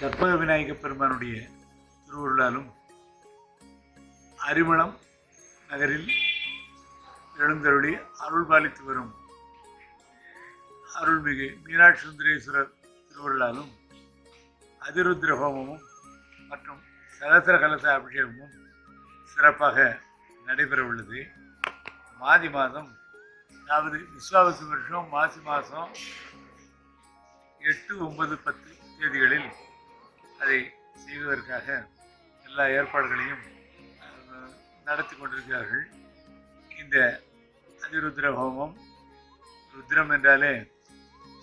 கற்பக விநாயக பெருமானுடைய திருவுருளாலும் அரிமளம் நகரில் எழுந்தருளி அருள் பாலித்து வரும் அருள்மிகு மீனாட்சி சுந்தரேஸ்வரர் திருவுருளாலும் அதிருத்ர ஹோமமும் மற்றும் சகசர கலச அபிஷேகமும் சிறப்பாக நடைபெற உள்ளது. மாதி மாதம், அதாவது விஸ்வாவசு வருஷம் மாசி மாதம் 8, 9, 10 தேதிகளில் அதை செய்வதற்காக எல்லா ஏற்பாடுகளையும் நடத்தி கொண்டிருக்கிறார்கள். இந்த அதிருத்ர ஹோமம், ருத்ரம் என்றாலே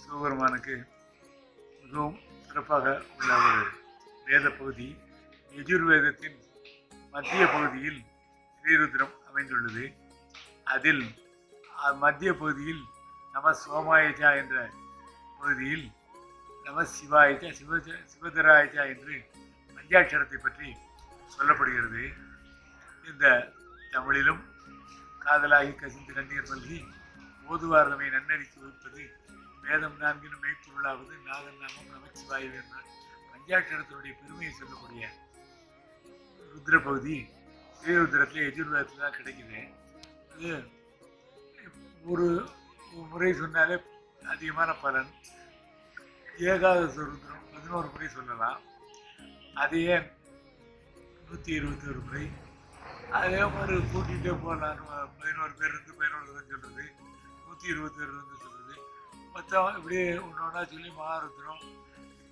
சிவபெருமானுக்கு மிகவும் சிறப்பாக உள்ள ஒரு வேத பகுதி. யஜுர்வேதத்தின் மத்திய பகுதியில் ஸ்ரீருத்ரம் அமைந்துள்ளது. அதில் மத்திய பகுதியில் நம சோமாயஜா என்ற பகுதியில் நம சிவாயஜா சிவதராயஜா என்று பஞ்சாட்சரத்தை பற்றி சொல்லப்படுகிறது. இந்த தமிழிலும் காதலாகி கசிந்து கண்ணீர் மல்கி ஓதுவார்தமை நன்னறித்து வைப்பது வேதம் 4 மெய்ப்பொருளாவது நாதன் நாமம் நமச்சிவாயு என்ற பஞ்சாட்சரத்தினுடைய பெருமையை சொல்லக்கூடிய ருத்ர பகுதி ஸ்ரீருத்ரத்தில் எஜுர்வேதத்தில் தான் கிடைக்குது. அது ஒரு முறை சொன்னாலே அதிகமான பலன். ஏகாதச ருத்ரம் 11 முறை சொல்லலாம். அதையே 121 முறை, அதே மாதிரி கூட்டிகிட்டே போகலாம். 11 பேர் இருந்து 11 தான் சொல்கிறது, 121 இருந்து சொல்கிறது. மொத்தம் இப்படியே ஒன்றா சொல்லி மகாருத்ரம்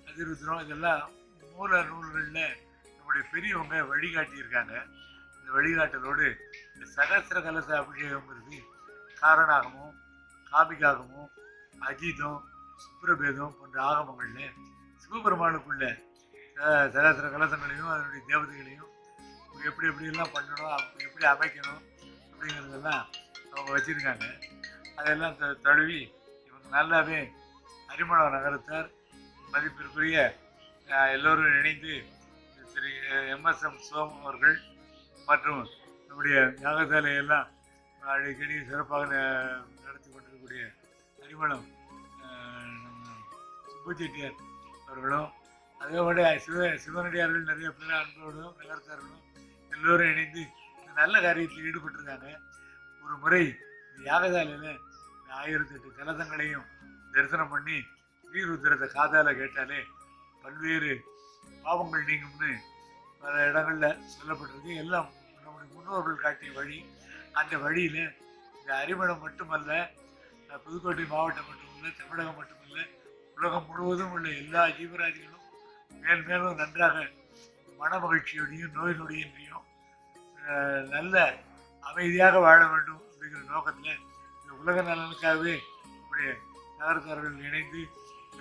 அதிருத்ரம் இதெல்லாம் மூல நூல்களில் நம்முடைய பெரியவங்க வழிகாட்டியிருக்காங்க. இந்த வழிகாட்டலோடு இந்த சகசிர கலச அபிஷேகம்ங்கிறது காரணாகமும் காமிகாகமும் அஜிதம் சுப்ரபேதம் போன்ற ஆகமங்களில் சிவபெருமானுக்குள்ள சகசிர கலசங்களையும் அதனுடைய தேவதைகளையும் எப்படி எப்படியெல்லாம் பண்ணணும், எப்படி அமைக்கணும் அப்படிங்கிறதெல்லாம் அவங்க வச்சுருக்காங்க. அதெல்லாம் தழுவி இவங்க நல்லாவே அரிமளம் நகரத்தார் மதிப்பிற்குரிய எல்லோரும் இணைந்து திரு MSM சோம் அவர்கள் மற்றும் நம்முடைய யாகசாலையெல்லாம் அடிக்கடி சிறப்பாக நடத்தி கொண்டிருக்கக்கூடிய அரிமளம் சுப்புச்செட்டியார் அவர்களும், அதே போல சிவனடியார்கள் நிறைய பேர் அன்போடும் நகரத்தார்களும் எல்லோரும் இணைந்து இந்த நல்ல காரியத்தில் ஈடுபட்டிருக்காங்க. ஒரு முறை இந்த யாகசாலையில் 1008 கலசங்களையும் தரிசனம் பண்ணி ஸ்ரீருத்ரத்தை காதால கேட்டாலே பல்வேறு பாவங்கள் நீங்கும்னு பல இடங்களில் சொல்லப்பட்டிருக்கு. எல்லாம் நம்முடைய முன்னோர்கள் காட்டிய வழி. அந்த வழியில் இந்த அரிமளம் மட்டுமல்ல, புதுக்கோட்டை மாவட்டம் மட்டுமல்ல, தமிழகம் மட்டுமல்ல, உலகம் முழுவதும் உள்ள எல்லா ஜீவராசிகளும் மேல் மேலும் நன்றாக மன மகிழ்ச்சியோடையும் நோய் நொடியின்றியும் நல்ல அமைதியாக வாழ வேண்டும் அப்படிங்கிற நோக்கத்தில் இந்த உலக நலனுக்காகவே நம்முடைய நகரத்தார்கள் இணைந்து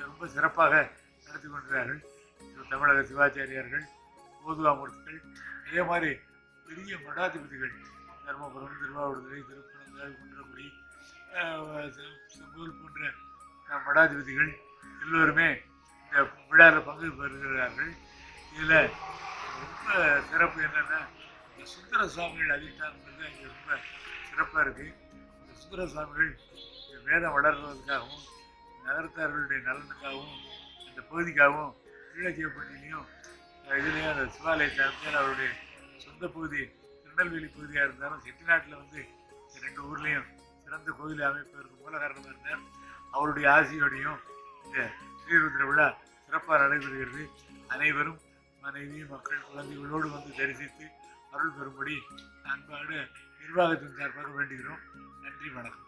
ரொம்ப சிறப்பாக நடத்தி கொண்டிருக்கிறார்கள். தமிழக சிவாச்சாரியார்கள், ஓதுவாமூர்த்திகள், அதே மாதிரி பெரிய மடாதிபதிகள் தர்மபுரம், திருவாவூர்துறை, திருப்பனந்தாள், குன்றக்குடி, செம்பூர் போன்ற மடாதிபதிகள் எல்லோருமே இந்த விழாவில் பங்கு பெறுகிறார்கள். இதில் ரொம்ப சிறப்பு என்னென்னா, இந்த சுந்தர சுவாமிகள் அதிஷ்டானது இங்கே ரொம்ப சிறப்பாக இருக்குது. இந்த சுந்தர சுவாமிகள் வேதம் வளர்வதற்காகவும் நகரத்தார்களுடைய நலனுக்காகவும் இந்த பகுதிக்காகவும் கீழச்சியப்பட்டிலையும் இதுலேயும் அந்த சிவாலயத்தை அமைச்சால் அவருடைய சொந்த பகுதி திருநெல்வேலி பகுதியாக இருந்தாலும் செட்டிநாட்டில் வந்து இந்த 2 ஊர்லேயும் சிறந்த கோயில் அமைப்பதற்கு மூல காரணமாக இருந்தார். அவருடைய ஆசியோடையும் இந்த ஸ்ரீருத்ர விழா சிறப்பாக நடைபெறுகிறது. அனைவரும் மனைவி, மக்கள், குழந்தைகளோடு வந்து தரிசித்து அருள் பெறும்படி அன்பாடு நிர்வாகத்தின் சார்பாக வேண்டுகிறோம். நன்றி, வணக்கம்.